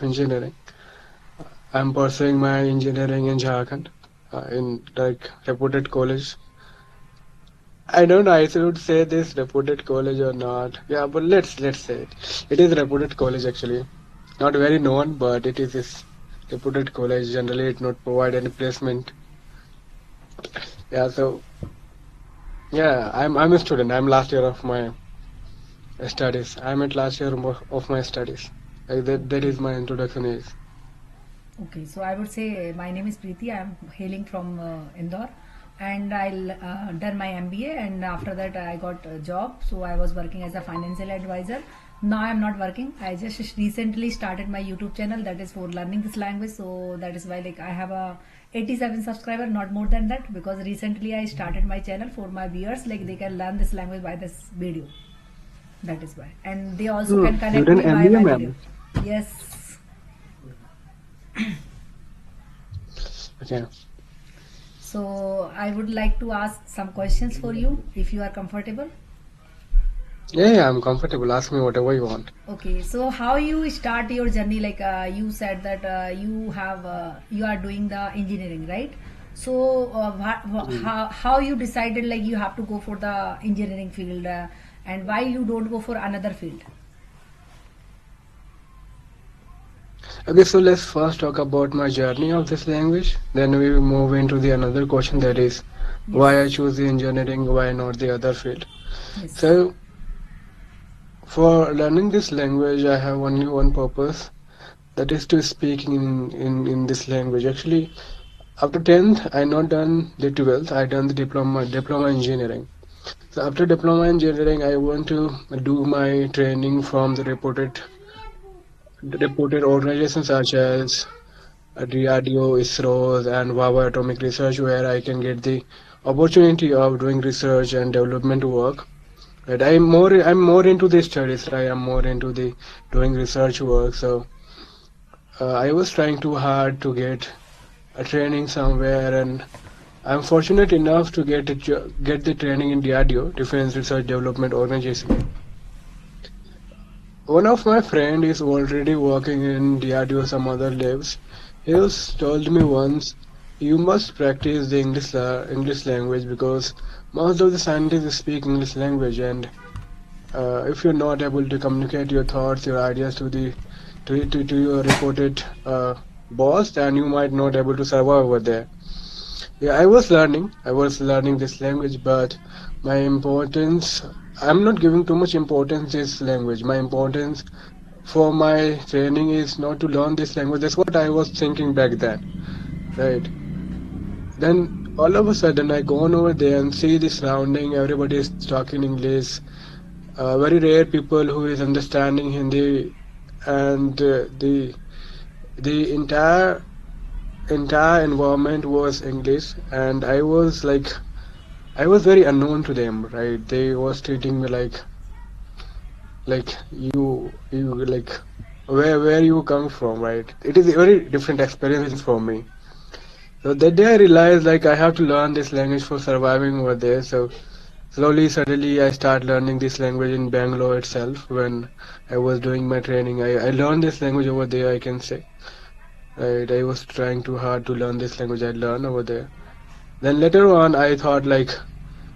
engineering. I'm pursuing my engineering in Jharkhand, in like reputed college. I don't know I should say this reputed college or not. Yeah, but let's say it. It is reputed college actually. Not very known, but it is this reputed college. Generally, it not provide any placement. Yeah, so yeah, I'm a student. I'm last year of my studies. I'm at last year of my studies. Like that Okay. is my introduction is. Okay. So I would say my name is Preeti. I am hailing from Indore, and I done my MBA, and after that I got a job. So I was working as a financial advisor. Now I am not working. I just recently started my YouTube channel that is for learning this language. So that is why like I have a 87 subscriber, not more than that, because recently I started my channel for my viewers like they can learn this language by this video. That is why, and they also Hmm, can you connect done me by MBA, my video. ma'am? Yes. Okay. So I would like to ask some questions for you if you are comfortable. Yeah, I'm comfortable. Ask me whatever you want. Okay, so how you start your journey? Like you said that you are doing the engineering, right? So Hmm. how you decided like you have to go for the engineering field, and why you don't go for another field? Okay, so let's first talk about my journey of this language. Then we move into the another question that Okay. is why I Yes. choose the engineering, why not the other field. Yes. So for learning this language, I have only one purpose. That is to speak in this language. Actually, after 10th, I not done the 12th. I done the diploma engineering. So after diploma engineering, I want to do my training from the reputed organizations such as DRDO, ISRO, and Vawa Atomic Research, where I can get the opportunity of doing research and development work. Right, I'm more into the studies. Right, I'm more into the doing research work. So I was trying too hard to get a training somewhere, and I'm fortunate enough to get the training in DRDO, Defense Research Development Organization. One of my friend is already working in DRDO some other labs. He was told me once, you must practice the English language because most of the scientists speak English language, and if you're not able to communicate your thoughts, your ideas to your reported boss, then you might not able to survive over there. Yeah, I was learning this language, but my importance, I'm not giving too much importance this language. My importance for my training is not to learn this language. That's what I was thinking back then, right? Then all of a sudden I go on over there and see the surrounding, everybody is talking English. Very rare people who is understanding Hindi, and the entire environment was English, and I was very unknown to them, right? They was treating me like you like where you come from, right? It is a very different experience for me. So that day I realized like I have to learn this language for surviving over there. So slowly, suddenly, I start learning this language in Bangalore itself. When I was doing my training, I learned this language over there, I can say. Right, I was trying too hard to learn this language. I learned over there. Then later on, I thought like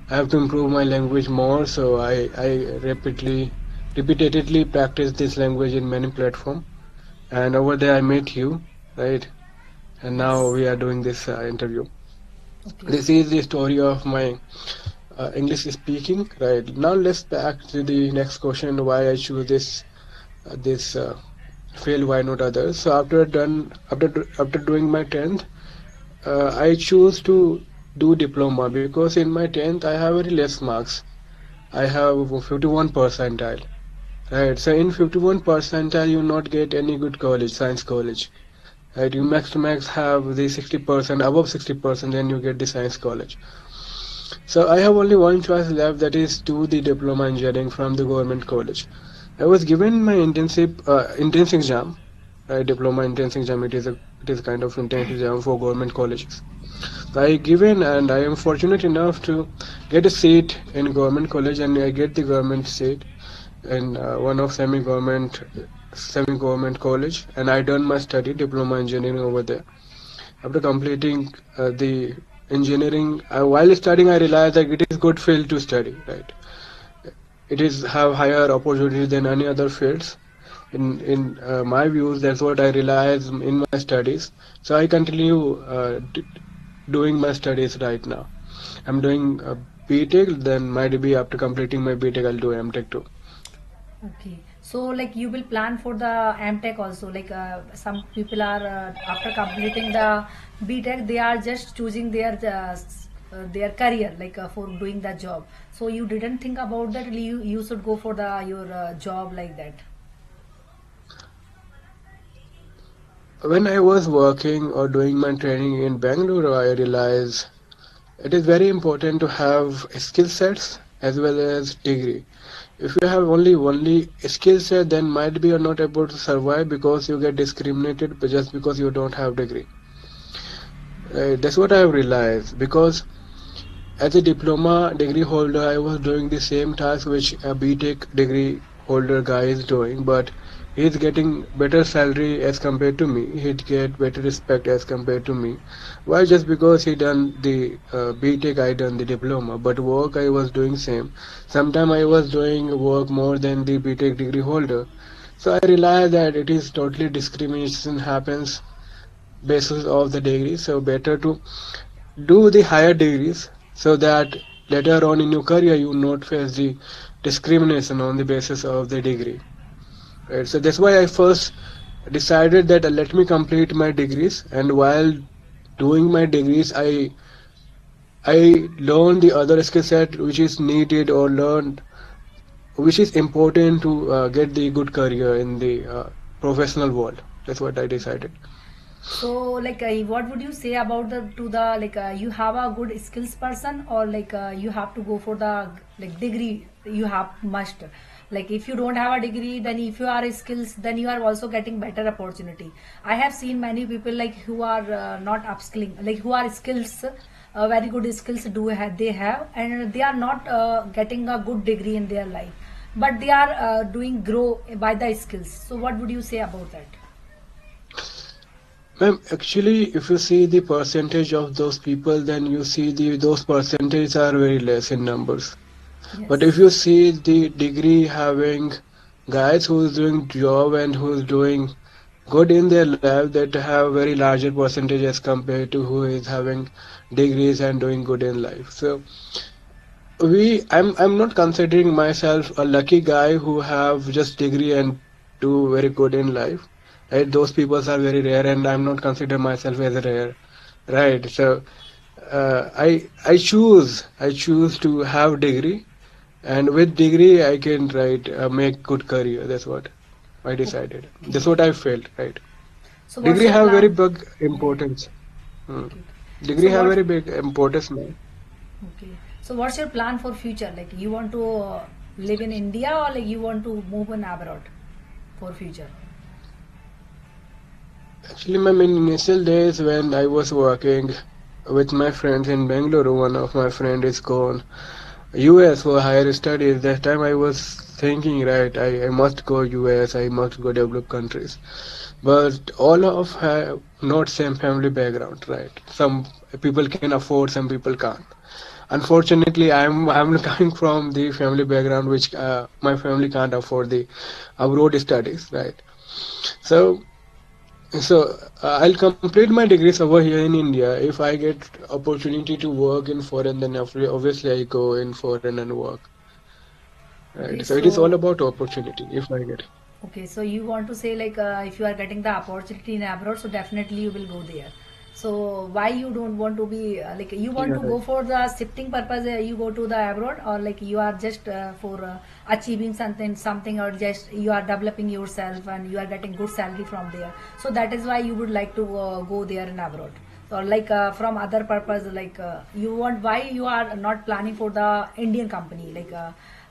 I have to improve my language more. So I repeatedly practice this language in many platforms. And over there, I met you, right? And now Yes. we are doing this interview. Okay. This is the story of my English speaking. Right now, let's back to the next question: why I choose this field, why not others? So after doing my 10th, I choose to do diploma because in my 10th I have very less marks. I have 51 percentile. Right. So in 51 percentile, you not get any good college, science college. Right. You max to max have the 60%, above 60%, then you get the science college. So I have only one choice left, that is do the diploma engineering from the government college. I was given my entrance exam, right? Diploma entrance exam. It is kind of entrance exam for government colleges. So I given, and I am fortunate enough to get a seat in government college, and I get the government seat in one of semi-government. semi-government college, and I done my study diploma engineering over there. After completing the engineering, while studying, I realized that it is good field to study. Right, it is have higher opportunities than any other fields. In my views, that's what I realized in my studies. So I continue doing my studies right now. I'm doing BTech, then might be after completing my BTech, I'll do MTech too. Okay, so like you will plan for the MTech also. Like some people are after completing the BTech, they are just choosing their career like for doing the job. So you didn't think about that. You should go for the your job like that. When I was working or doing my training in Bangalore, I realized it is very important to have skill sets as well as degree. If you have only skill set, then might be you're not able to survive because you get discriminated just because you don't have degree. That's what I have realized because as a diploma degree holder, I was doing the same task which a BTech degree holder guy is doing, but he's getting better salary as compared to me. He'd get better respect as compared to me. Why? Just because he done the BTech, I done the diploma, but work I was doing same. Sometime I was doing work more than the BTech degree holder. So I realized that it is totally discrimination happens basis of the degree. So better to do the higher degrees so that later on in your career you will not face the discrimination on the basis of the degree. Right? So that's why I first decided that let me complete my degrees, and while doing my degrees, I learned the other skill set which is needed or learned which is important to get the good career in the professional world. That's what I decided. So like what would you say about the to the like you have a good skills person or like you have to go for the like degree you have must like if you don't have a degree then if you are a skills then you are also getting better opportunity. I have seen many people like who are not upskilling like who are skills very good skills they have and they are not getting a good degree in their life but they are doing grow by the skills. So what would you say about that? Ma'am, actually, if you see the percentage of those people, then you see those percentages are very less in numbers. But if Yes. you see the degree having guys who is doing job and who is doing good in their life, that have very larger percentage as compared to who is having degrees and doing good in life. So I'm not considering myself a lucky guy who have just degree and do very good in life. Right? Those people are very rare, and I'm not consider myself as rare. Right? So I choose to have degree, and with degree I can make good career. That's what I decided. That's Okay. what I felt. Right? So what's Degree your have very plan? big Yeah. importance. Hmm. Okay. Degree So have what? very big importance, man. Okay. So what's your plan for future? Like you want to live in India or like you want to move in abroad for future? Actually, my initial days when I was working with my friends in Bangalore, one of my friend is gone US for higher studies. That time I was thinking, right, I must go US, I must go developed countries. But all of have not same family background, right? Some people can afford, some people can't. Unfortunately, I'm coming from the family background which my family can't afford the abroad studies, right? So I'll complete my degrees over here in India. If I get opportunity to work in foreign, then obviously I go in foreign and work. Right. Okay. So it is all So about opportunity. If I get. okay. So you want to say like if you are getting the opportunity in abroad, so definitely you will go there. So why you don't want to be like you want Yeah. to go for the shifting purpose? You go to the abroad or like you are just for achieving something or just you are developing yourself and you are getting good salary from there. So that is why you would like to go there in abroad. Or like from other purpose like you want why you are not planning for the Indian company like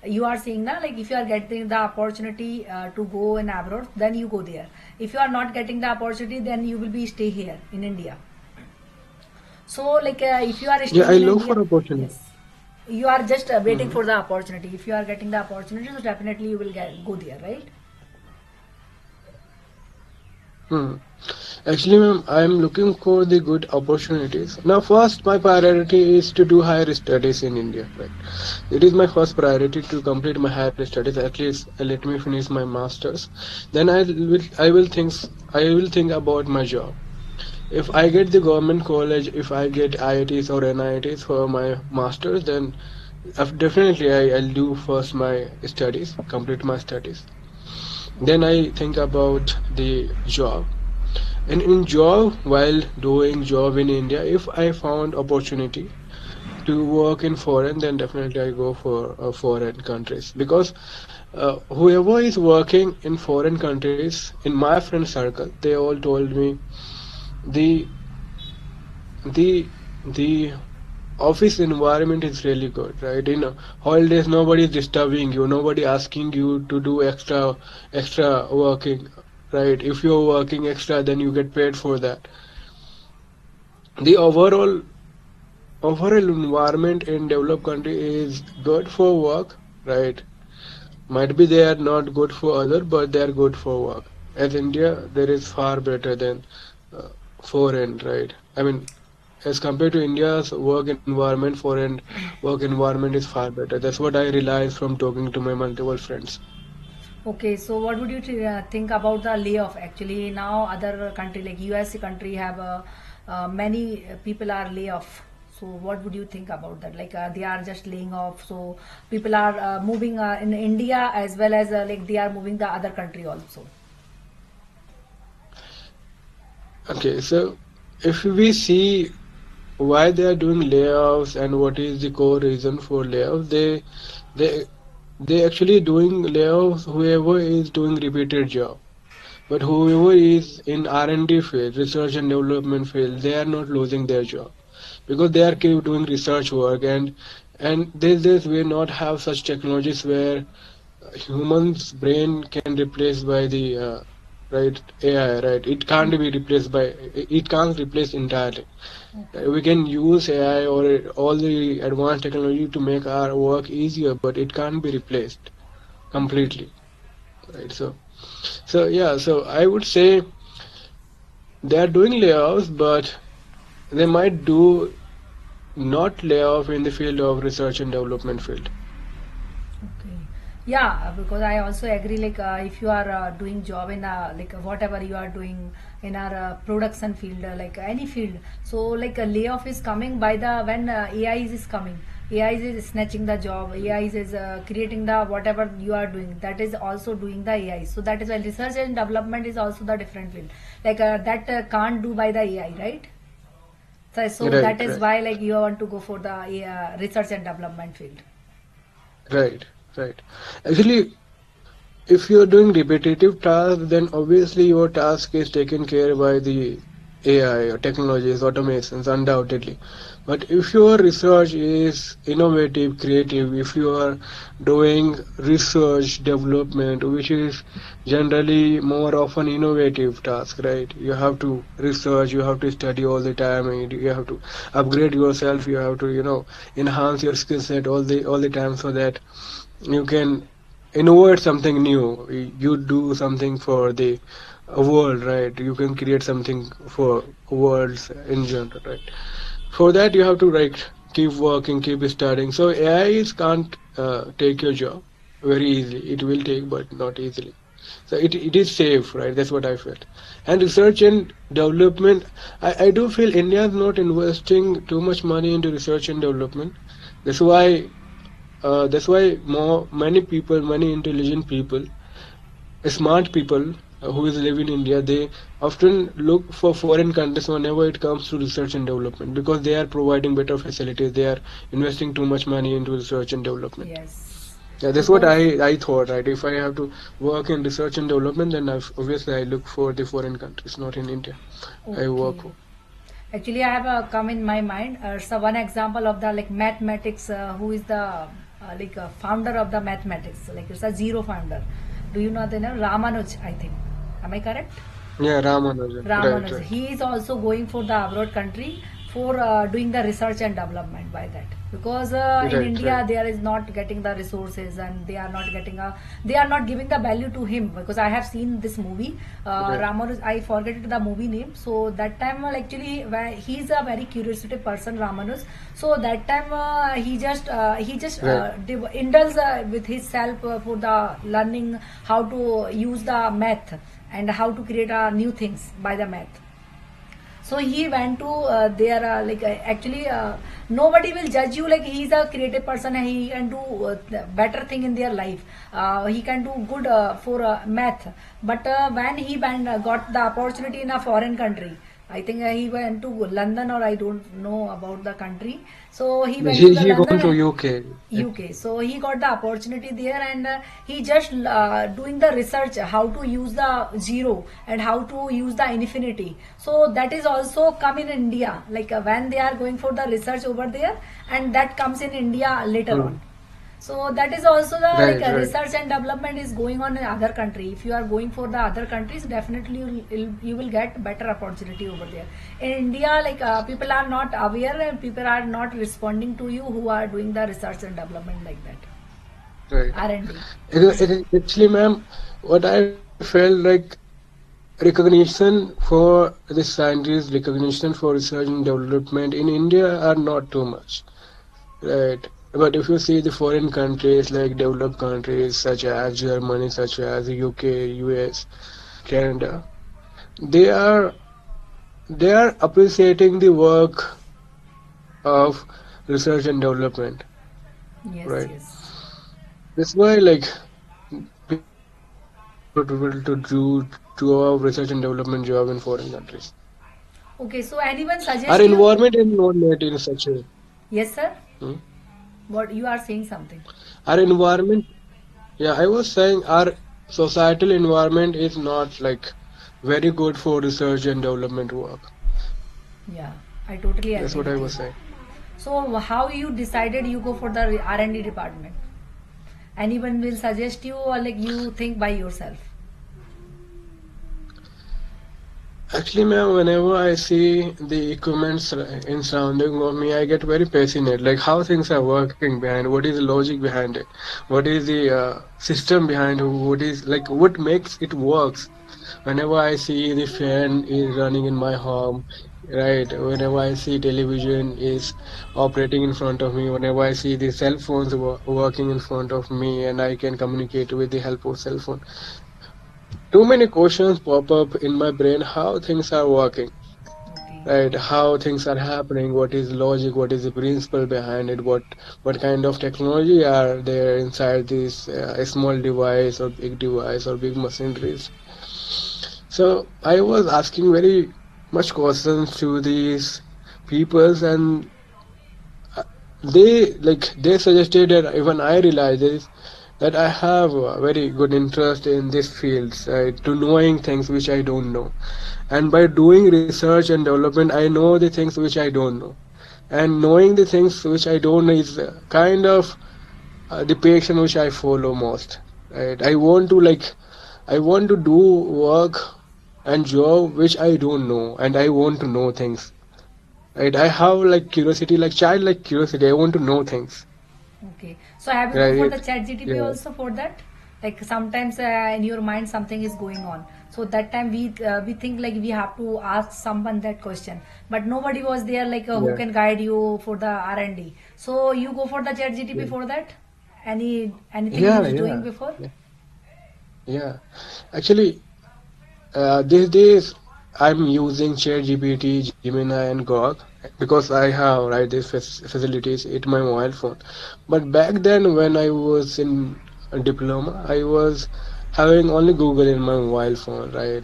you are saying now like if you are getting the opportunity to go in abroad then you go there. If you are not getting the opportunity then you will be stay here in India. So like if you are Yeah, staying I in look India, for opportunity. yes, you are just waiting Hmm. for the opportunity. If you are getting the opportunity, so definitely you will go there, right? Hmm. Actually, ma'am, I'm looking for the good opportunities. Now, first, my priority is to do higher studies in India, right? It is my first priority to complete my higher studies. At least let me finish my masters. Then I will think about my job. If I get the government college, if I get IITs or NITs for my masters, then definitely I'll do first my studies, complete my studies. Then I think about the job. And in job, while doing job in India, if I found opportunity to work in foreign, then definitely I go for foreign countries, because whoever is working in foreign countries in my friend circle, they all told me the the the office environment is really good, right? In holidays, nobody is disturbing you, nobody asking you to do extra working, right? If you're working extra, then you get paid for that. The overall environment in developed country is good for work, right? Might be they are not good for other, but they are good for work. As India, there is far better than uh, foreign, right? I mean, as compared to India's work environment, foreign work environment is far better. That's what I realize from talking to my multiple friends. Okay, so what would you think about the layoff? Actually, now other country like US country have many people are layoff. So what would you think about that? Like they are just laying off. So people are moving in India as well as like they are moving the other country also. Okay, so if we see why they are doing layoffs and what is the core reason for layoffs, they they actually doing layoffs whoever is doing repeated job. But whoever is in R&D field, research and development field, they are not losing their job, because they are keep doing research work, and these days we not have such technologies where human's brain can replace by the right AI, right? It can't be replaced by, it can't replace entirely. Okay. We can use AI or all the advanced technology to make our work easier, but it can't be replaced Okay. completely, right? So yeah, so I would say they are doing layoffs, but they might do not layoff in the field of research and development field. Okay. Yeah, because I also agree. Like, if you are doing job in like whatever you are doing in our production field, like any field, so like a layoff is coming by the when AI is coming. AI is snatching the job. AI is creating the whatever you are doing. That is also doing the AI. So that is why research and development is also the different field. Like that can't do by the AI, right? So that Right, is right, why like you want to go for the research and development field. right, right. Actually, if you're doing repetitive tasks, then obviously your task is taken care by the AI or technologies, automations, undoubtedly. But if your research is innovative, creative, if you are doing research development, which is generally more of an innovative task, right? You have to research, you have to study all the time, and you have to upgrade yourself, you have to, enhance your skill set all the time, so that you can innovate something new. You do something for the world, right? You can create something for worlds in general, right? For that, you have to keep working, keep studying. So AI is can't take your job very easily. It will take, but not easily. So it is safe, right? That's what I felt. And research and development, I do feel India is not investing too much money into research and development. That's why many people, many intelligent people, smart people who is live in India, they often look for foreign countries whenever it comes to research and development, because they are providing better facilities. They are investing too much money into research and development. Yes, Yeah, that's what because I thought, right? If I have to work in research and development, then obviously I look for the foreign countries, not in India. I work okay. for. Actually, I have come in my mind. So one example of the like mathematics, who is the like founder of the mathematics? Like it's a zero founder. Do you know the name Ramanuj? I think. Am I correct? Yeah, Ramanujan. Right, Ramanuj. right. He is also going for the abroad country for doing the research and development by that. because in Right, India right, there is not getting the resources, and they are not giving the value to him. Because I have seen this movie, right. Ramanus, I forget the movie name. So that time, actually, where he's a very curiosity person, Ramanus. So that time, Right. indulge with his self for the learning how to use the math, and how to create new things by the math. So he went to there, actually, nobody will judge you, like he's a creative person and he can do better thing in their life. He can do good for math. But when got the opportunity in a foreign country, I think he went to London, or I don't know about the country. So he went to the He gone to London, UK. UK. So he got the opportunity there, and he just doing the research how to use the zero and how to use the infinity. So that is also come in India, like when they are going for the research over there, and that comes in India later Hmm. on. So that is also the Right, right. research and development is going on in other country. If you are going for the other countries, definitely you will get better opportunity over there. In India, like people are not aware, and people are not responding to you who are doing the research and development like that. Right. R&D. Actually, ma'am, what I felt like recognition for the scientists, recognition for research and development in India are not too much, right? But if you see the foreign countries like developed countries such as Germany, such as UK, US, Canada, they are they are appreciating the work of research and development, Yes, right? yes. That's why like people are comfortable to do a research and development job in foreign countries. Okay, so anyone Our suggest you? environment is not made in such a Yes, sir. hmm? What you are saying something? Our environment, yeah, I was saying our societal environment is not like very good for research and development work. Yeah, I totally That's agree what I with you. was saying. So how you decided you go for the R&D department? Anyone will suggest you, or like you think by yourself? Actually, ma'am, whenever I see the equipments in surrounding of me, I get very passionate. Like how things are working behind, what is the logic behind it, what is the system behind, what is like what makes it works. Whenever I see the fan is running in my home, right? Whenever I see television is operating in front of me, whenever I see the cell phones working in front of me, and I can communicate with the help of cell phone. Too many questions pop up in my brain how things are working, Okay. right? How things are happening, what is logic, what is the principle behind it, what kind of technology are there inside this small device or big device or big machineries. So I was asking very much questions to these peoples, and uh, they suggested that even I realized is that I have a very good interest in these fields, right, to knowing things which I don't know. And by doing research and development, I know the things which I don't know. And knowing the things which I don't know is kind of the passion which I follow most. Right? I want to do work and job which I don't know, and I want to know things. Right? I have like curiosity, like childlike curiosity. I want to know things. Okay. So have you go for the Right? chat GTP Yeah. also for that? Like sometimes in your mind something is going on. So that time we think like we have to ask someone that question, but nobody was there like who Yeah. can guide you for the R&D. So you go for the chat GTP Yeah. for that? Anything you Yeah. was doing Yeah. before? Yeah. Yeah. Actually, these days, I'm using ChatGPT, Gemini, and Grok because I have right these facilities in my mobile phone. But back then, when I was in a diploma, I was having only Google in my mobile phone, right?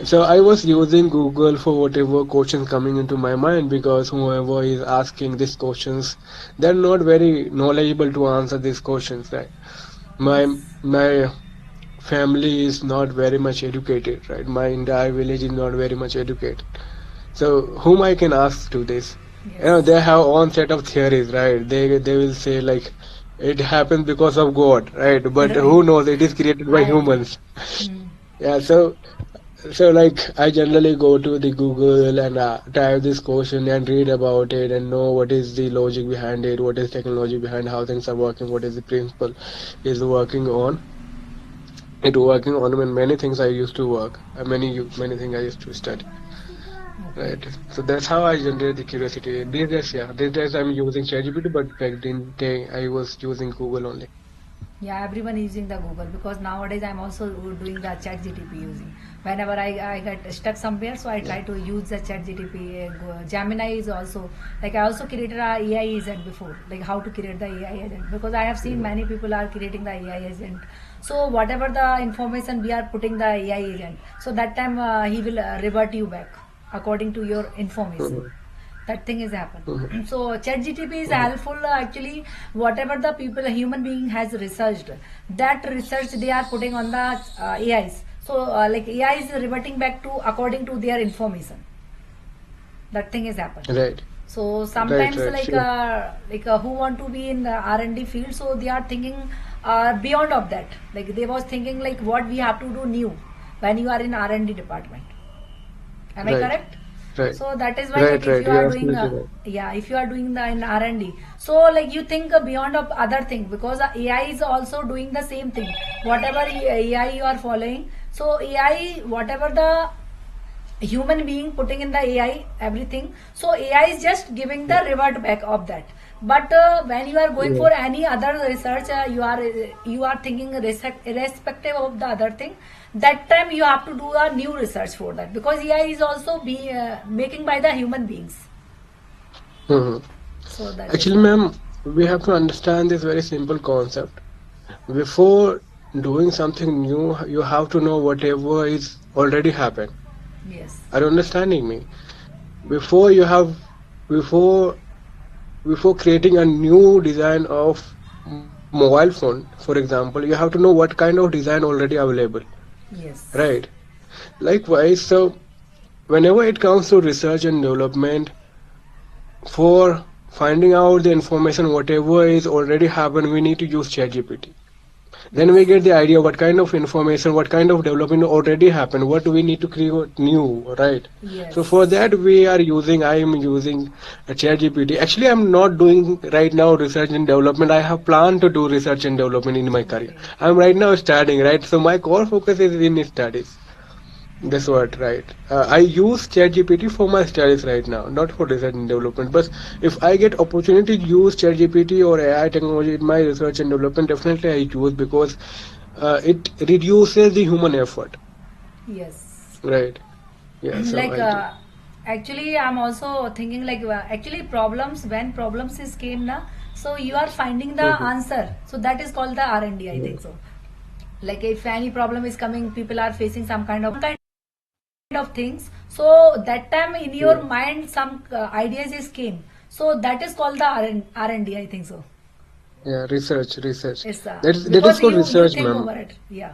So I was using Google for whatever questions coming into my mind because whoever is asking these questions, they're not very knowledgeable to answer these questions, right? My Yes. my family is not very much educated, right? My entire village is not very much educated. So whom I can ask to this? You know, Yes. they have own set of theories, right? They will say like it happens because of God, right? But Right. who knows? It is created by I agree. humans. Hmm. Yeah. So So like I generally go to the Google and type this question and read about it and know what is the logic behind it, what is technology behind how things are working, what is the principle is working on. It working on when many things I used to work, many things I used to study. Okay. Right. So that's how I generate the curiosity. These days, yeah, these days I'm using ChatGPT, but back then day I was using Google only. Yeah, everyone is using the Google because nowadays I'm also doing the Chat GTP using. Whenever I get stuck somewhere, so I Yeah. try to use the Chat GTP. Gemini is also like I also created a AI agent before, like how to create the AI agent because I have seen Mhm. many people are creating the AI agent. So whatever the information we are putting the AI agent, so that time he will revert you back according to your information. Mhm. That thing is happen. Mhm. So ChatGTP is Mhm. helpful actually. Whatever the people, a human being has researched, that research they are putting on the AIs. So like AI is reverting back to according to their information. That thing is happen. Right. So Right. sometimes Right. Sure. who want to be in the R&D field, so they are thinking beyond of that. Like they was thinking like what we have to do new when you are in R&D department. Am I Right. correct? Right. So that is why like Right. if Right. you are You're doing absolutely right. yeah, if you are doing the in R&D, so like you think beyond of other thing because AI is also doing the same thing. Whatever AI you are following, so AI whatever the human being putting in the AI everything, so AI is just giving the Yeah. revert back of that. But when you are going Yeah. for any other research, you are thinking irrespective of the other thing. That time you have to do a new research for that because AI is also be making by the human beings. Mhm. So that is Actually, why. ma'am, we have to understand this very simple concept. Before doing something new, you have to know whatever is already happened. Yes. Are you understanding me? Before you have, before before creating a new design of mobile phone, for example, you have to know what kind of design already available, Yes. right? Likewise, so whenever it comes to research and development, for finding out the information, whatever is already happened, we need to use ChatGPT. Then we Yes. get the idea what kind of information, what kind of development already happened, what do we need to create new, right? So for Yes. that I am using a ChatGPT. Actually, I'm not doing right now research and development. I have planned to do research and development in my career. Okay. I'm right now studying, right? So my core focus is in studies. That's Okay. what, right. I use ChatGPT for my studies right now, not for research and development. But if I get opportunity to use ChatGPT or AI technology in my research and development, definitely I choose because it reduces the human effort, Yes. right? Yeah, so like I do. actually I'm also thinking like actually problems when problems is came na, so you are finding the Mhm. answer, so that is called the R&D, I Yeah. think so. Like if any problem is coming, people are facing some kind of things, so that time in your Yeah, mind some ideas is came, so that is called the R&D, I think so. yeah, research. It's That is because called you research, think ma'am. over it. Yeah.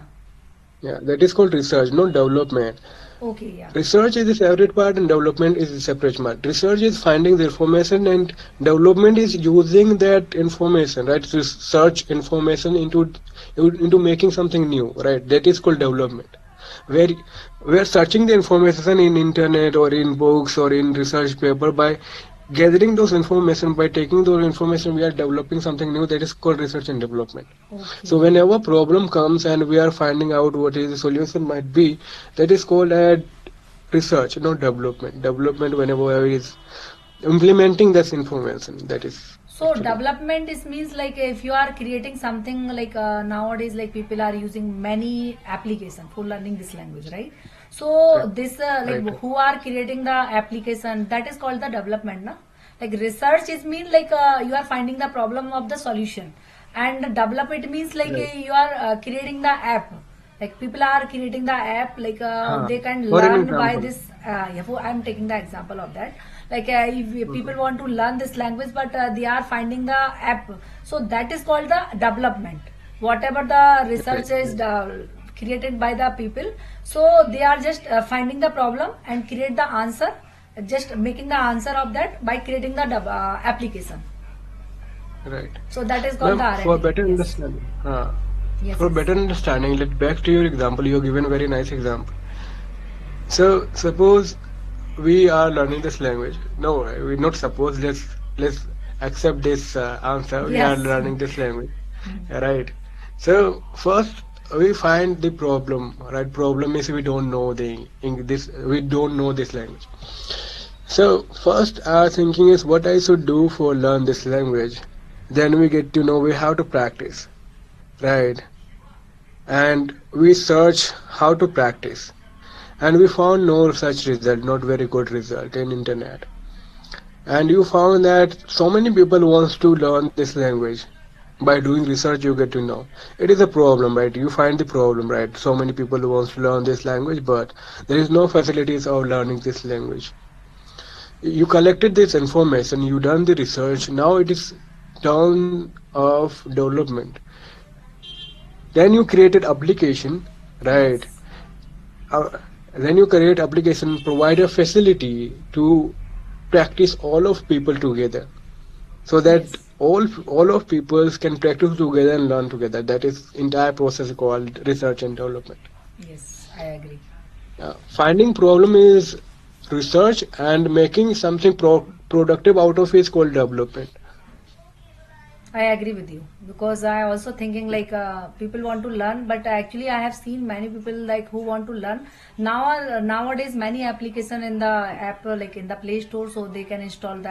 Yeah, that is called research, not development. Okay. Yeah. Research is a separate part and development is a separate part. Research is finding the information and development is using that information, right? To search information into making something new, right? That is called development. Where we are searching the information in internet or in books or in research paper by gathering those information by taking those information we are developing something new that is called research and development. So Okay. whenever problem comes and we are finding out what is the solution might be, that is called a research, not development. Development whenever is implementing this information. That is So actually development is means like if you are creating something like nowadays like people are using many application for learning this language, right? So right. this like Right. who are creating the application, that is called the development, na? Like research is mean like you are finding the problem of the solution, and develop it means like Right. you are creating the app. Like people are creating the app like Huh. they can For an learn by example. this yeah, I'm taking the example of that. Like if Mhm. people want to learn this language but they are finding the app, so that is called the development. Whatever the Right. research is Right. created by the people, so they are just finding the problem and create the answer, just making the answer of that by creating the application. Right. So that is called the Ma'am, for R&D. better Yes. understanding, Yes. for Yes. better understanding, let back to your example. You have given a very nice example. So suppose we are learning this language. No, we not suppose. Let's accept this answer. We are Yes. learning this language, right? So first we find the problem. Right? Problem is we don't know this. We don't know this language. So first our thinking is what I should do for learn this language. Then we get to know we have to practice, right? And we search how to practice, and we found no such result, not very good result in internet. And you found that so many people wants to learn this language. By doing research you get to know it is a problem, right? You find the problem, right? So many people who wants to learn this language, but there is no facilities of learning this language. You collected this information, you done the research, now it is turn of development. Then you created application, right? Yes. uh, then you create application provide a facility to practice all of people together, so that Yes. all of peoples can practice together and learn together. That is entire process called research and development. Yes. I agree. Finding problem is research, and making something productive out of it is called development. I agree with you because I also thinking like people want to learn, but actually I have seen many people like who want to learn. Nowadays many application in the app like in the Play Store, so they can install the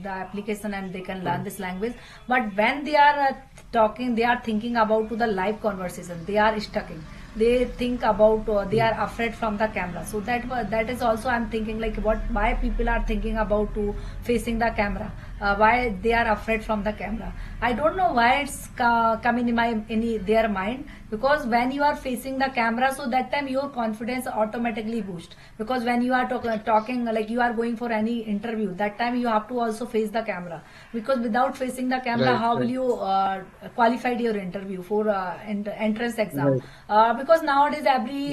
application and they can learn this language. But when they are talking, they are thinking about to the live conversation. They are stuck in. They think about they are afraid from the camera. So that is also I'm thinking like why people are thinking about to facing the camera, why they are afraid from the camera. I don't know why it's coming in their mind, because when you are facing the camera, so that time your confidence automatically boost, because when you are talking like you are going for any interview, that time you have to also face the camera, because without facing the camera Right, how will right, you qualify your interview for entrance exam, right, because nowadays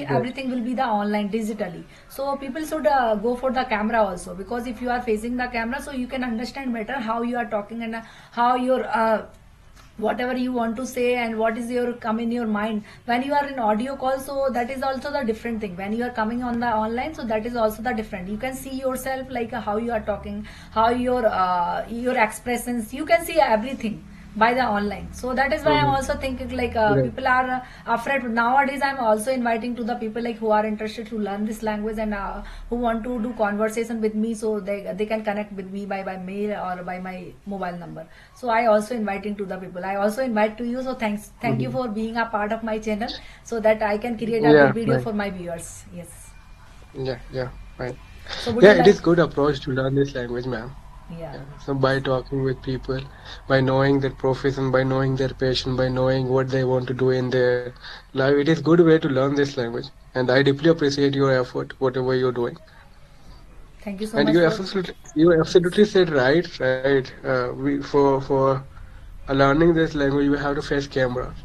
right, everything will be the online digitally, so people should go for the camera also, because if you are facing the camera, so you can understand better how you are talking and how your whatever you want to say and what is your come in your mind when you are in audio call. So that is also the different thing when you are coming on the online, so that is also the different. You can see yourself like how you are talking, how your expressions, you can see everything by the online. So that is why I'm mhm, also thinking like right, people are afraid nowadays. I'm also inviting to the people like who are interested to learn this language and who want to do conversation with me, so they can connect with me by mail or by my mobile number. So I also inviting to the people, I also invite to you. So thank you mhm. for being a part of my channel, so that I can create a good Yeah, video right, for my viewers. Yes. yeah, yeah, right. So would Yeah, you it like? is good approach to learn this language, ma'am. Yeah. Yeah. So by talking with people, by knowing their profession, by knowing their passion, by knowing what they want to do in their life, it is good way to learn this language. And I deeply appreciate your effort, whatever you're doing. Thank you so And much for. you Yes. absolutely said right. We for learning this language, we have to face camera,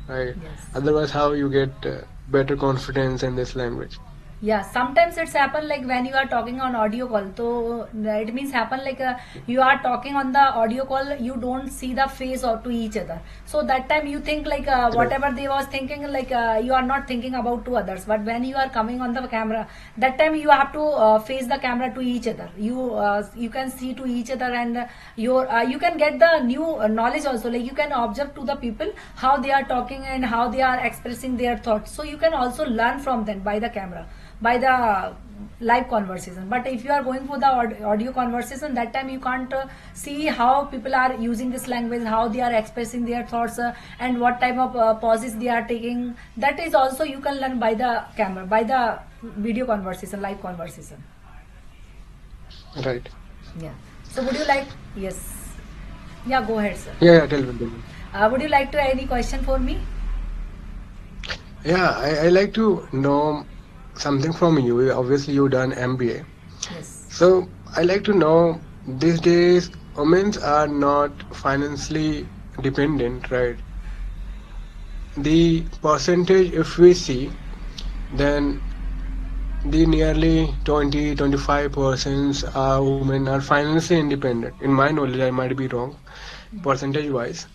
right? Yes. Otherwise, how you get better confidence in this language? Yeah, sometimes it's happen like when you are talking on audio call. So it means happen like you are talking on the audio call, you don't see the face or to each other. So that time you think like Right, whatever they was thinking, like you are not thinking about to others. But when you are coming on the camera, that time you have to face the camera to each other. You can see to each other, and you can get the new knowledge also. Like you can observe to the people how they are talking and how they are expressing their thoughts. So you can also learn from them by the camera, by the live conversation. But if you are going for the audio conversation, that time you can't see how people are using this language, how they are expressing their thoughts, and what type of pauses they are taking. That is also you can learn by the camera, by the video conversation, live conversation. right. Yeah. So would you like? Yes. Yeah, go ahead, sir. Yeah, yeah, tell me. Would you like to any question for me? Yeah, I like to know something from you. Obviously, you done MBA. Yes. So I like to know these days women are not financially dependent, right? The percentage, if we see, then the nearly 20-25% are women are financially independent. In my knowledge, I might be wrong, percentage wise.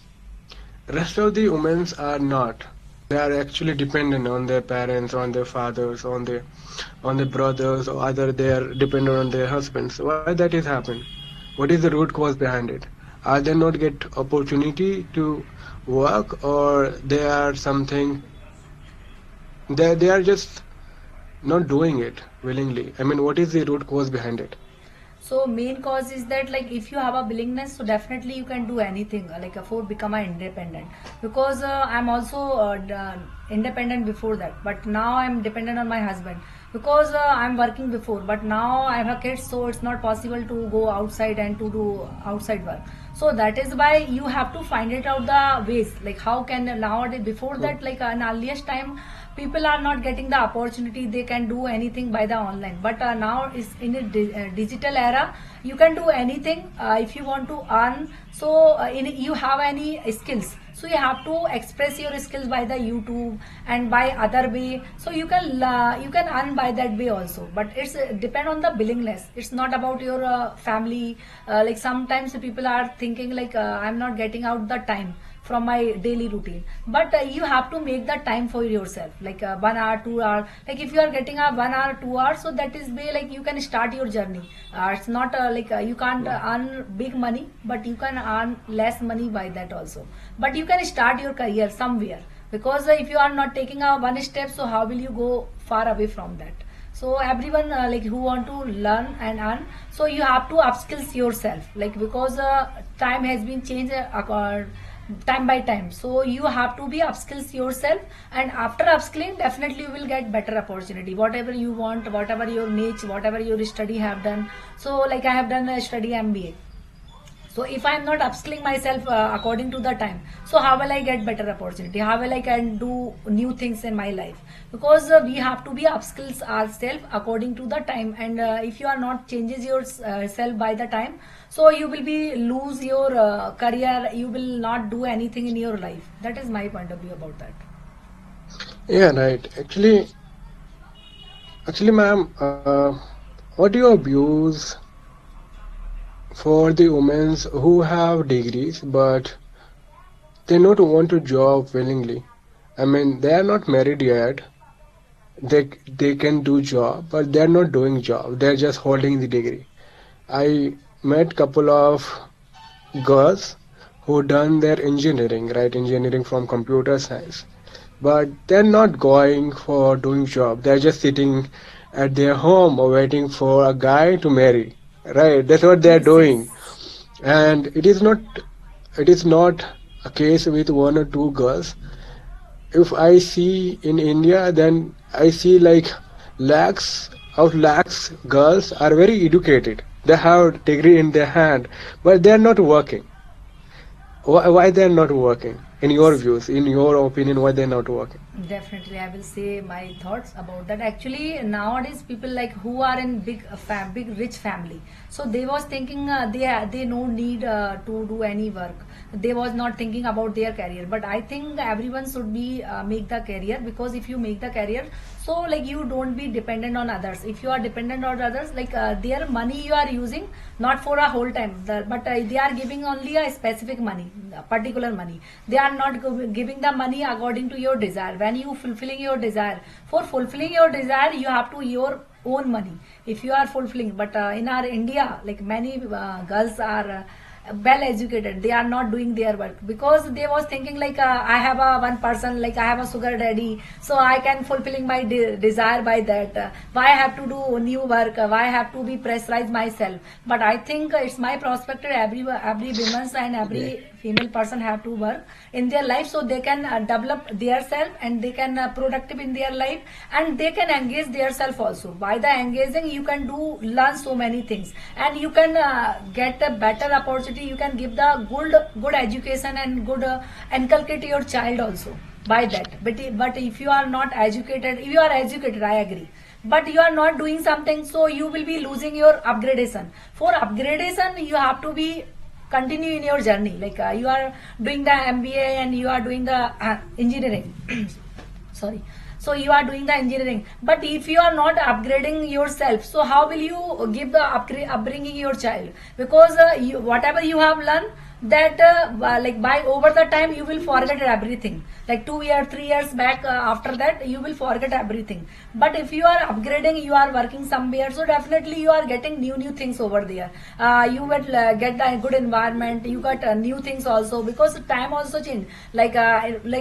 Rest of the women are not. they are actually dependent on their parents, on their fathers, on their brothers, or either they are dependent on their husbands. Why that is happen? What is the root cause behind it? Are they not get opportunity to work, or they are something, they are just not doing it willingly? I mean, what is the root cause behind it? So main cause is that, like, if you have a willingness, so definitely you can do anything, like for become a independent. Because I'm also independent before that, but now I'm dependent on my husband. Because I'm working before, but now I have a kid, so it's not possible to go outside and to do outside work. So that is why you have to find it out the ways, like how can nowadays, before Hmm. that, like in earliest time, people are not getting the opportunity, they can do anything by the online. But now is in a digital era, you can do anything if you want to earn. So you have any skills, so you have to express your skills by the YouTube and by other way, so you can earn by that way also. But it's depend on the willingness, it's not about your family. Like sometimes people are thinking like, I'm not getting out the time from my daily routine. But you have to make the time for yourself, like 1 hour 2 hour. Like if you are getting a 1 hour 2 hours, so that is way like you can start your journey. It's not like you can't earn big money, but you can earn less money by that also. But you can start your career somewhere. Because if you are not taking a one step, so how will you go far away from that? So everyone like who want to learn and earn, so you have to upskills yourself, like because time has been changed time by time. So you have to be upskills yourself, and after upskilling, definitely you will get better opportunity, whatever you want, whatever your niche, whatever your study have done. So like I have done a study MBA. So if I am not upskilling myself according to the time, so how will I get better opportunity, how will I can do new things in my life? Because we have to be upskills ourselves according to the time. And if you are not changes yourself by the time, so you will be lose your career, you will not do anything in your life. That is my point of view about that. Yeah, right. Actually, ma'am, what are your views for the women who have degrees but they not want to job willingly? I mean, they are not married yet. They can do job, but they're not doing job. They're just holding the degree. I met couple of girls who done their engineering, right? Engineering from computer science, but they're not going for doing job. They're just sitting at their home or waiting for a guy to marry, right? That's what they're Yes, doing. yes. And it is not a case with one or two girls. If I see in India, then I see like lakhs girls are very educated. They have degree in their hand, but they're not working. Why they're not working? In your views, in your opinion, why they're not working? Definitely, I will say my thoughts about that. Actually, nowadays people like who are in big rich family, so they was thinking they no need to do any work. They was not thinking about their career. But I think everyone should be make the career, because if you make the career, so like you don't be dependent on others. If you are dependent on others, like their money you are using not for a whole time, but they are giving only a specific money, a particular money. They are not giving the money according to your desire. When you fulfilling your desire, for fulfilling your desire, you have to your own money if you are fulfilling. But in our India, like many girls are well educated, they are not doing their work, because they was thinking like, I have a one person, like I have a sugar daddy, so I can fulfilling my desire by that. Why I have to do new work? Why I have to be pressurize myself? But I think it's my perspective, every women's and every Yeah. female person have to work in their life, so they can develop their self, and they can productive in their life, and they can engage their self also. By the engaging, you can do learn so many things, and you can get a better opportunity. You can give the good education and good inculcate your child also by that. But if you are not educated, if you are educated, I agree, but you are not doing something, so you will be losing your upgradation. For upgradation, you have to be continue in your journey, like you are doing the MBA and you are doing the engineering. Sorry. So you are doing the engineering, but if you are not upgrading yourself, so how will you give the upbringing your child? Because whatever you have learned, that like by over the time you will forget everything. Like 2 years 3 years back, after that you will forget everything. But if you are upgrading, you are working somewhere, so definitely you are getting new things over there. You will get a good environment, you got new things also, because time also change. Like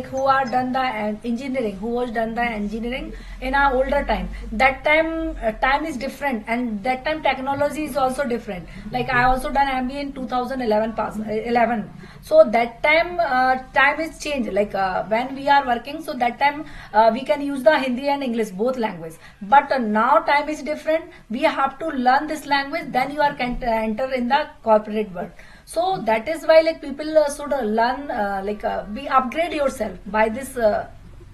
who are done the engineering, who was done the engineering in our older time, that time time is different, and that time technology is also different. Like I also done MBA in 2011 pass 11. So that time time is changed. Like when we are working, so that time we can use the Hindi and English both language. But now time is different, we have to learn this language, then you are can enter in the corporate world. So that is why like people should learn, be upgrade yourself by this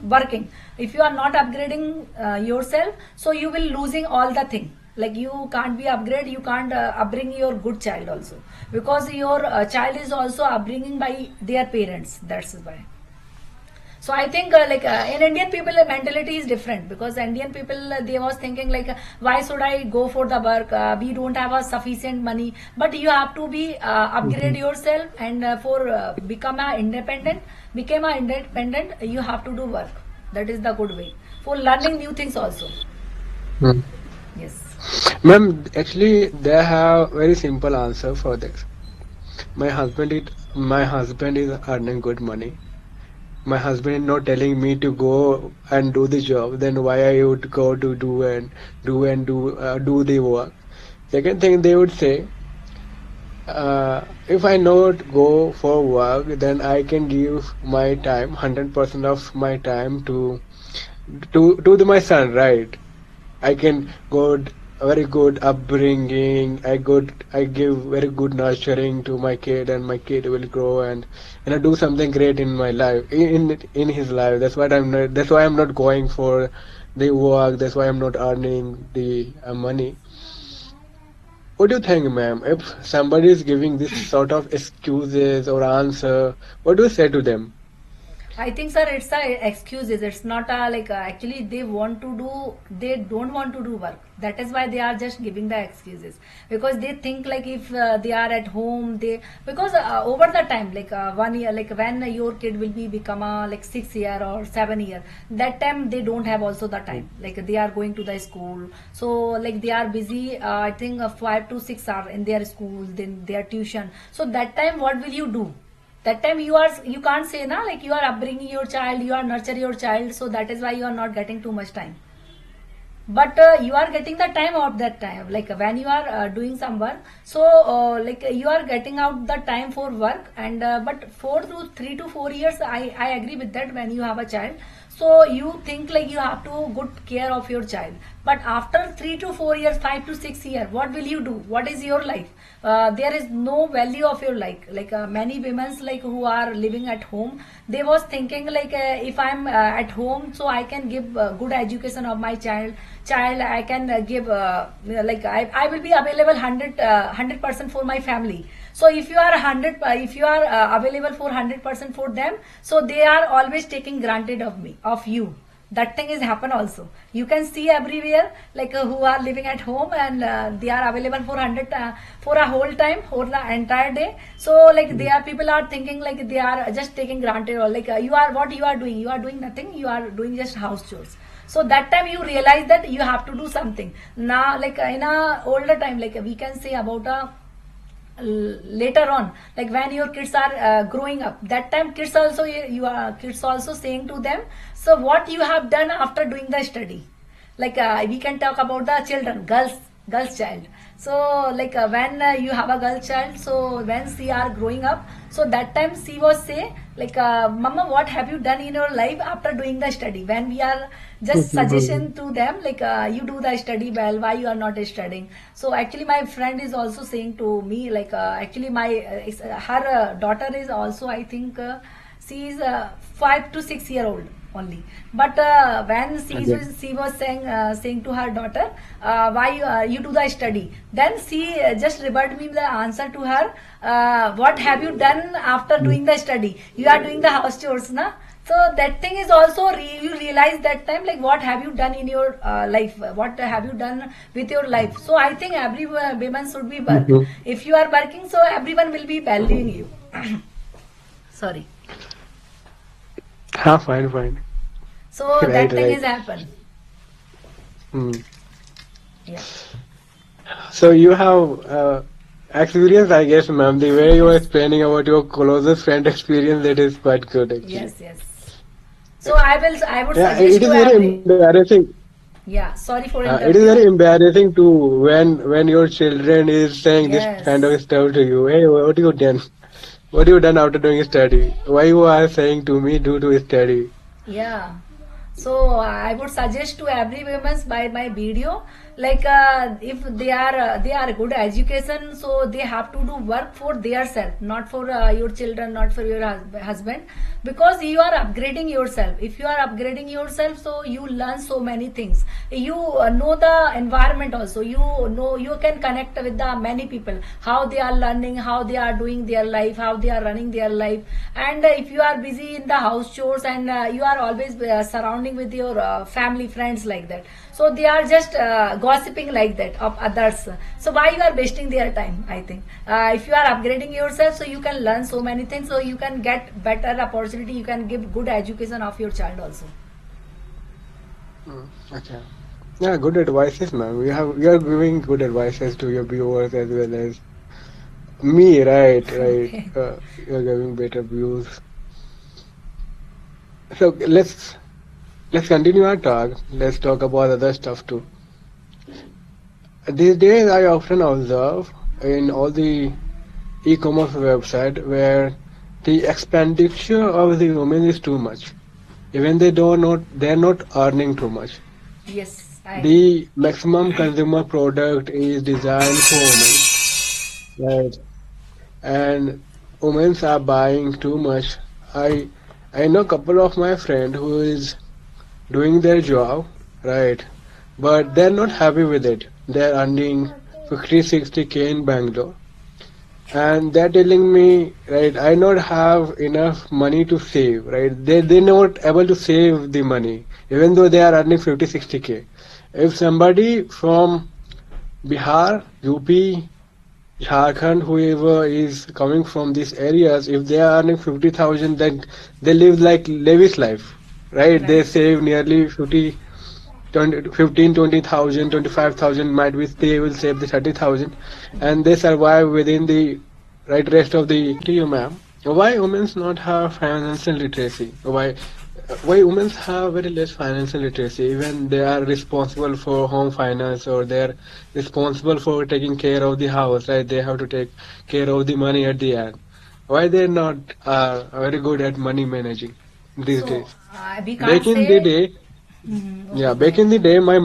working. If you are not upgrading yourself, so you will losing all the thing. Like you can't be upgrade, you can't upbring your good child also, because your child is also upbringing by their parents. That's why. So I think in Indian people mentality is different, because Indian people they was thinking like why should I go for the work, we don't have a sufficient money. But you have to be upgrade Mhm. yourself, and for become a independent, you have to do work. That is the good way for learning new things also. Mm. Yes. Ma'am, actually, they have very simple answer for this. My husband is earning good money. My husband is not telling me to go and do the job. Then why I would go to do the work? Second thing they would say, if I not go for work, then I can give my time, 100% of my time to my son, right? I can good very good upbringing. I give very good nurturing to my kid, and my kid will grow and do something great in my life, in his life. That's why I'm not going for the work. That's why I'm not earning the money. What do you think, ma'am? If somebody is giving this sort of excuses or answer, what do you say to them? I think, sir, it's a excuses. It's not a actually they want to do. They don't want to do work. That is why they are just giving the excuses, because they think like if they are at home, they because over the time 1 year, like when your kid will be become a 6 year or 7 year, that time they don't have also the time. Like they are going to the school, so like they are busy. I think 5 to 6 hours in their school, then their tuition. So that time, what will you do? That time you can't say na, like you are upbringing your child, you are nurturing your child, so that is why you are not getting too much time. But you are getting the time out that time, like when you are doing some work. So you are getting out the time for work, and but 3 to 4 years, I agree with that. When you have a child, so you think like you have to good care of your child. But after 3 to 4 years, 5 to 6 years, what will you do? What is your life? There is no value of your life. Many women's like who are living at home, they was thinking like if I'm at home, so I can give good education of my child. I can give I will be available 100% for my family. So if you are 100, if you are available for 100% for them, so they are always taking granted of me, of you. That thing is happen also. You can see everywhere like who are living at home, and they are available for 100 for a whole time, for the entire day. So like they are, people are thinking like they are just taking granted, or like you are, what you are doing, you are doing nothing, you are doing just house chores. So that time you realize that you have to do something. Now like in a older time, like we can say about a later on, like when your kids are growing up, that time kids also, you are kids also saying to them, so what you have done after doing the study. We can talk about the children, girls child. So when you have a girl child, so when she are growing up, so that time she was say mama, what have you done in your life after doing the study? When we are just suggestion to them, you do the study well, why you are not studying? So actually my friend is also saying to me, actually my her daughter is also, I think she is 5 to 6 year old only. But when Okay. she was saying to her daughter, why you do the study, then she just revert me the answer to her, what have you done after doing the study? You are doing the house chores, na? So that thing is also you realize that time, like what have you done in your life, what have you done with your life. So I think every woman should be work. Mhm. If you are working, so everyone will be valuing you. Sorry. Fine, fine. So Right, that thing right. is happen. Hmm. Yeah. So you have experience, I guess, ma'am. The way you are Yes. explaining about your closest friend experience, that is quite good, actually. Yes. Yes. So I would Yeah, suggest it to is very every. embarrassing. Yeah. Sorry for It interrupt is very you. embarrassing too when your children is saying this kind Yes. of stuff to you. Hey, what you done? What you done after doing study? Why you are saying to me due to study? Yeah. So I would suggest to every women by my video, like if they are good education, so they have to do work for their self, not for your children, not for your husband, because you are upgrading yourself. If you are upgrading yourself, so you learn so many things. You know the environment also. You know you can connect with the many people, how they are learning, how they are doing their life, how they are running their life. And if you are busy in the house chores and you are always surrounding with your family friends like that, so they are just gossiping like that of others. So why you are wasting their time? I think if you are upgrading yourself, so you can learn so many things, so you can get better opportunity, you can give good education of your child also. Okay. Yeah, good advices, ma'am. You are giving good advices to your viewers as well as me, right? Right. Okay. You're giving better views. So let's continue our talk. Let's talk about other stuff too. These days, I often observe in all the e-commerce website where the expenditure of the women is too much. Even they're not earning too much. Yes, I agree. The maximum consumer product is designed for women, right? And women are buying too much. I I know a couple of my friend who is doing their job, right? But they're not happy with it. They're earning 50, 60K in Bangalore. And they're telling me, right, I not have enough money to save, right? They're not able to save the money, even though they are earning 50, 60K. If somebody from Bihar, UP, Jharkhand, whoever is coming from these areas, if they are earning 50,000, then they live like lavish life, right? They Right. save nearly 50, 20, 15, 20,000, 25,000 might be they will save the 30,000 and they survive within the right rest of the to you, ma'am. Why women not have financial literacy? Why women have very less financial literacy even they are responsible for home finance or they're responsible for taking care of the house, right? They have to take care of the money at the end. Why they're not very good at money managing these So days? we can't Back in the say. day, Mhm. Okay, yeah, go back ahead. in the day, my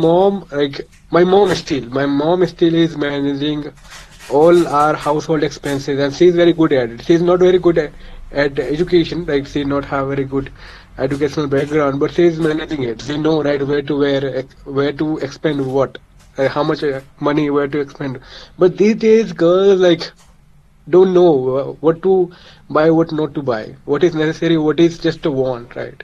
mom still is managing all our household expenses, and she's very good at it. She's not very good at education, like she not have very good educational background, but she's managing it. She know right where to expend what, how much money where to expend. But these days, girls like don't know what to buy, what not to buy, what is necessary, what is just a want, right?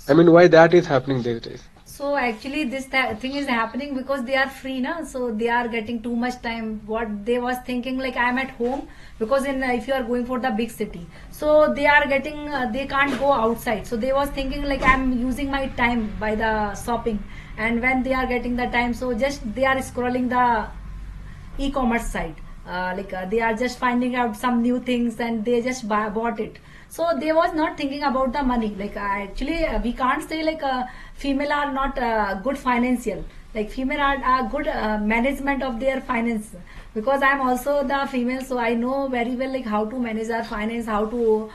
I mean, why that is happening these days? So actually, this thing is happening because they are free, na. So they are getting too much time. What they was thinking, like I am at home, because in if you are going for the big city, so they are getting they can't go outside. So they was thinking like I am using my time by the shopping, and when they are getting the time, so just they are scrolling the e-commerce site, they are just finding out some new things and they just bought it. So they was not thinking about the money. Actually we can't say female are not good financial. Like female are good management of their finance, because I am also the female, so I know very well like how to manage our finance, how to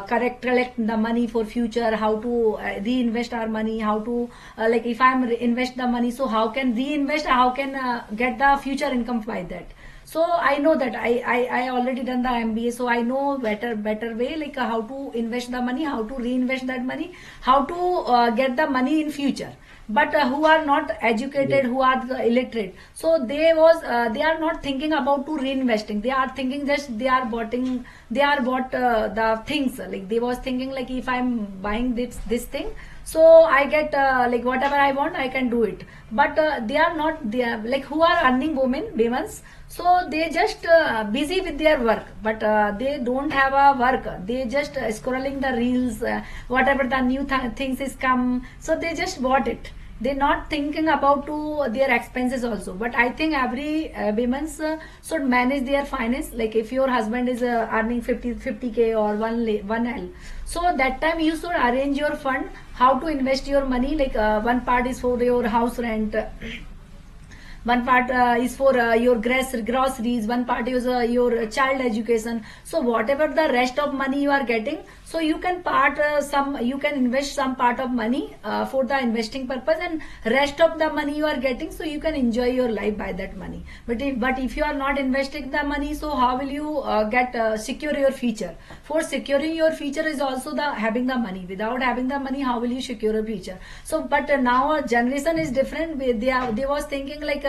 correct collect the money for future, how to reinvest our money, how to like if I'm invest the money, so how can reinvest, how can get the future income by that. So I know that I already done the MBA, so I know better way like how to invest the money, how to reinvest that money, how to get the money in future. But who are not educated, who are the illiterate, so they are not thinking about to reinvesting. They are thinking just they are bought the things. Like they was thinking like if I'm buying this thing, so I get like whatever I want, I can do it. But they are not, they are like who are earning women, so they just busy with their work, but they don't have a work. They just scrolling the reels, whatever the new things is come, so they just bought it. They're not thinking about to their expenses also. But I think every women's should manage their finance. Like if your husband is earning 50k or 1 L, so that time you should arrange your fund, how to invest your money. Like one part is for your house rent, one part is for your groceries, one part is your child education. So whatever the rest of money you are getting, so you can you can invest some part of money for the investing purpose, and rest of the money you are getting, so you can enjoy your life by that money. But if you are not investing the money, so how will you secure your future? For securing your future is also the having the money. Without having the money, how will you secure your future? So but now our generation is different. They was thinking like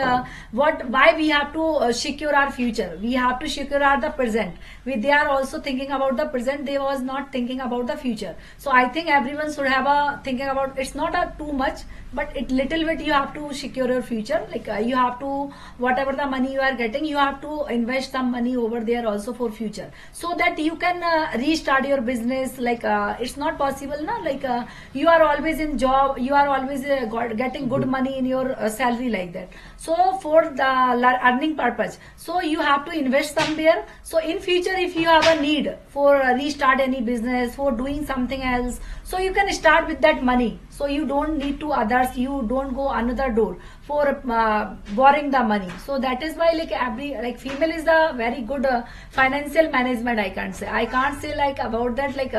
why we have to secure our future, we have to secure our the present. They are also thinking about the present, they was not thinking about the future. So I think everyone should have a thinking about, it's not a too much, but it little bit you have to secure your future. Like you have to, whatever the money you are getting, you have to invest some money over there also for future, so that you can restart your business. Like it's not possible na, like you are always in job, you are always getting good money in your salary like that. So for the earning purpose, so you have to invest somewhere. So in future, if you have a need for restart any business, for doing something else, so you can start with that money. So you don't need to others, you don't go another door for borrowing the money. So that is why like every, like female is a very good financial management. I can't say like about that, like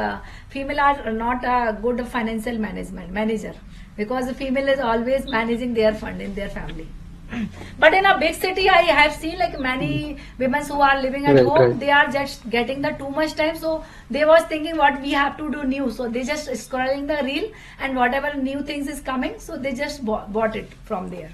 female are not a good financial manager, because the female is always managing their fund in their family. But in a big city, I have seen like many women who are living at Right, home, right. they are just getting the too much time. So they was thinking what we have to do new. So they just scrolling the reel, and whatever new things is coming, so they just bought it from there.